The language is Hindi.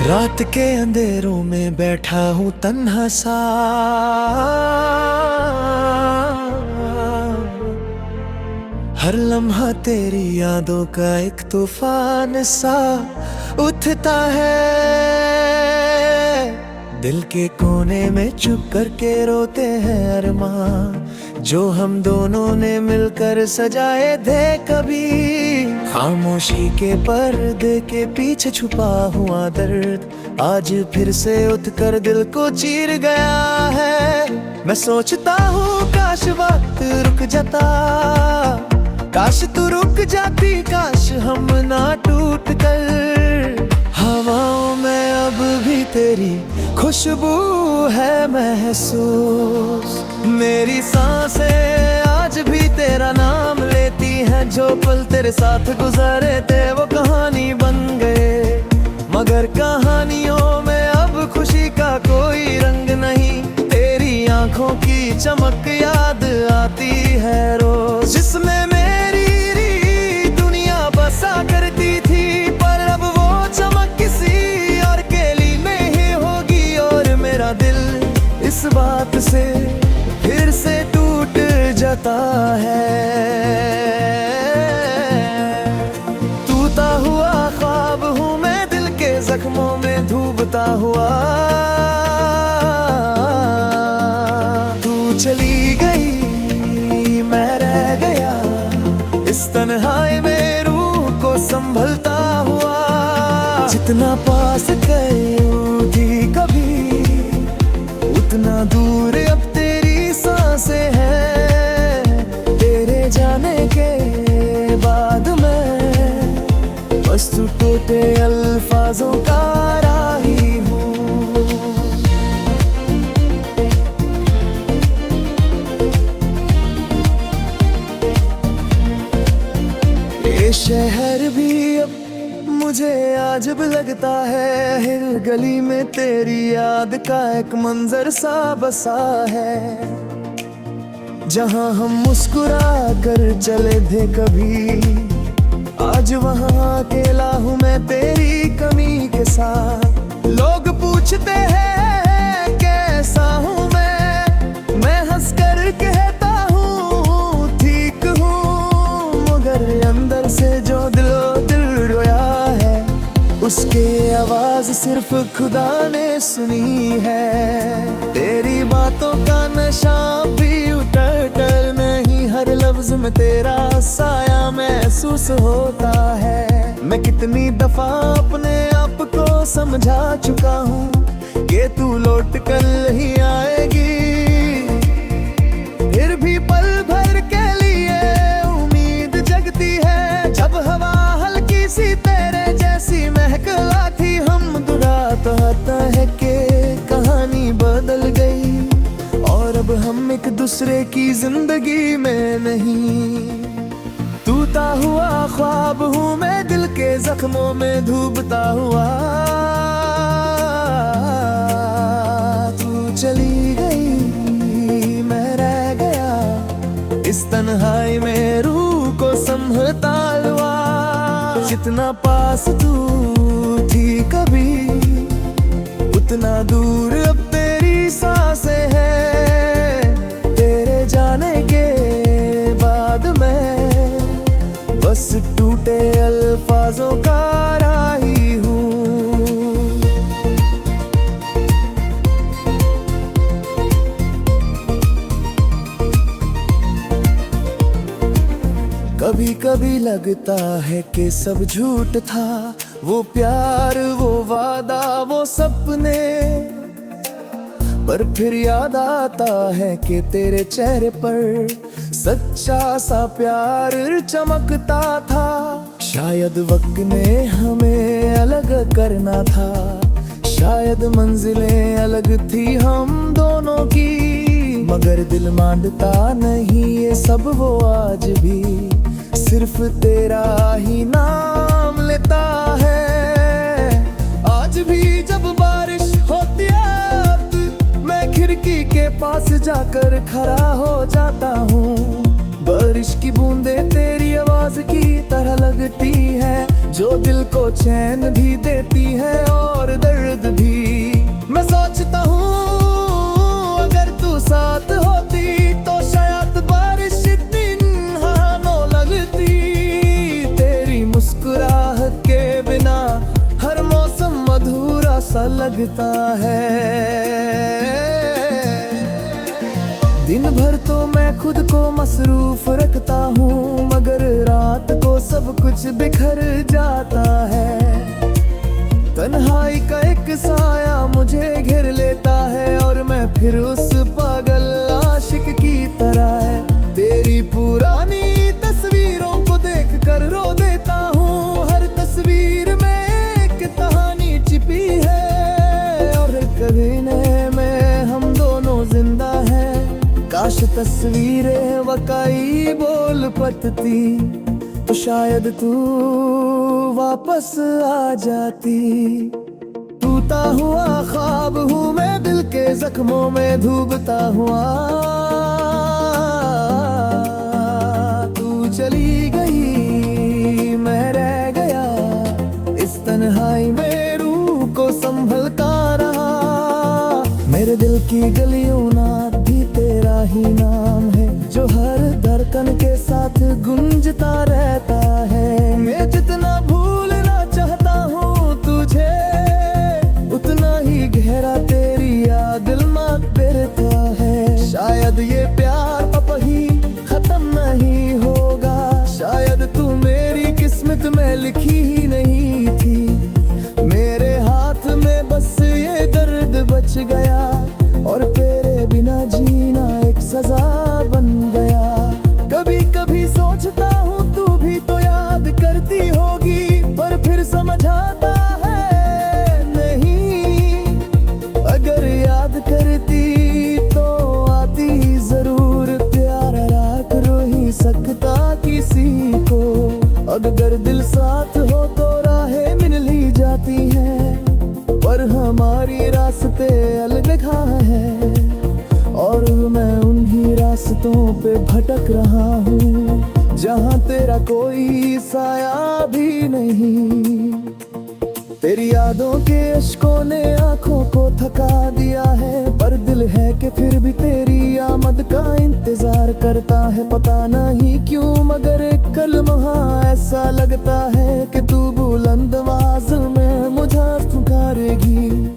रात के अंधेरों में बैठा हूँ तन्हा सा, हर लम्हा तेरी यादों का एक तूफान सा उठता है। दिल के कोने में चुप करके रोते हैं अरमान, जो हम दोनों ने मिलकर सजाए थे कभी। खामोशी के पर्दे के पीछे छुपा हुआ दर्द आज फिर से उठकर दिल को चीर गया है। मैं सोचता हूँ काश वक्त रुक जाता, काश तू रुक जाती, काश हम ना टूट कर। हवाओं में अब भी तेरी खुशबू है महसूस, मेरी सांसें आज भी तेरा नाम लेती हैं। जो पल तेरे साथ गुजारे थे वो कहानी बन गए, मगर कहानियों में अब खुशी का कोई रंग नहीं। तेरी आंखों की चमक याद आती है रोज, जिसमें मेरी दुनिया बसा करती थी, पर अब वो चमक किसी और के लिए में ही होगी। और मेरा दिल इस बात से फिर से टूट जाता है। टूटा हुआ ख्वाब हूँ मैं, दिल के जख्मों में डूबता हुआ। तू चली गई मैं रह गया, इस तन्हाई में रूह को संभलता हुआ। जितना पास गई थी कभी, उतना दूर अब तेरी सांसें हैं। तेरे जाने के बाद मैं बस तू टूटे अल्फाजों का राही हूँ। ये शहर भी अब मुझे अजब लगता है, हर गली में तेरी याद का एक मंजर सा बसा है। जहाँ हम मुस्कुरा कर चले थे कभी, आज वहाँ अकेला हूँ मैं तेरी कमी के साथ। लोग पूछते हैं कैसा हूँ मैं हंस कर कहता हूँ ठीक हूँ, मगर अंदर से जो दिल रोया है, उसके आवाज सिर्फ खुदा ने सुनी है। तेरी बातों का नशा भी उतर नहीं, हर लफ्ज में तेरा साया महसूस होता है। मैं कितनी दफा अपने आप को समझा चुका हूँ कि तू लौट कर ही आएगी, फिर भी पल भर के लिए उम्मीद जगती है। जब हवा हल्की सी तेरे जैसी महकला थी, हम दुरात आता है कि कहानी बदल गई, और अब हम एक दूसरे की जिंदगी में नहीं। टूटा हुआ ख्वाब हूँ मैं, दिल के जख्मों में डूबता हुआ। तू चली गई मैं रह गया, इस तन्हाई में रूह को संभलता हुआ। जितना पास तू थी कभी, उतना दूर अब तेरी सांसें हैं। तेरे जाने के बाद मैं बस टूटे अल्फाजों का राही हूँ। कभी कभी लगता है कि सब झूठ था, वो प्यार वो वादा वो सपने, पर फिर याद आता है कि तेरे चेहरे पर सच्चा सा प्यार चमकता था। शायद वक्त ने हमें अलग करना था, शायद मंजिलें अलग थी हम दोनों की, मगर दिल मानता नहीं ये सब वो आज भी सिर्फ तेरा ही नाम लेता है। आज भी जब बारिश होती है, मैं खिड़की के पास जाकर खड़ा हो जाता हूँ। बारिश की बूंदें तेरी आवाज की तरह लगती है, जो दिल को चैन भी देती है और दर्द भी। मैं सोचता हूँ अगर तू साथ होती तो शायद बारिश इतनी न लगती। तेरी मुस्कुराहट के बिना हर मौसम अधूरा सा लगता है। दिन भर तो मैं खुद को मसरूफ रखता हूँ, मगर रात को सब कुछ बिखर जाता है। तन्हाई का एक साया मुझे घेर लेता है और मैं फिर उस पागल आशिक की तरह है। तेरी पुरानी तस्वीरों को देख कर रो देता हूँ। हर तस्वीर में एक कहानी छिपी है और करीने में हम दोनों जिंदा हैं। काश तस्वीरें वाकई बोल पड़ती तो शायद तू वापस आ जाती। टूटा हुआ ख्वाब हूँ मैं, दिल के जख्मों में डूबता हुआ। तू चली गई मैं रह गया इस तन्हाई में, रूह को संभलता रहा। मेरे दिल की गलियों ना भी तेरा ही नाम है, जो हर धड़कन के साथ गूंजता रहता है। मैं जितना भूलना चाहता हूँ तुझे, उतना ही गहरा तेरी याद दिल में बहता है। शायद ये प्यार अब ही खत्म नहीं होगा, शायद तू मेरी किस्मत में लिखी ही नहीं थी। मेरे हाथ में बस ये दर्द बच गया और तेरे बिना जीना एक सजा बन गया। कभी कभी सोचता हूँ तू भी तो याद करती होगी, पर फिर समझ आता है नहीं। अगर याद करती तो आती जरूर, प्यार राख रो ही सकता किसी को। अगर दिल साथ हो तो राहें मिल ही जाती हैं, पर हमारी रास्ते अलग है और मैं उन्हीं रास्तों पे भटक रहा हूँ जहाँ तेरा कोई साया भी नहीं। तेरी यादों के अश्कों ने आंखों को थका दिया है, पर दिल है कि फिर भी तेरी आमद का इंतजार करता है। पता नहीं क्यों मगर एक कलमा ऐसा लगता है कि तू बुलंद आवाज़ में मुझे पुकारेगी।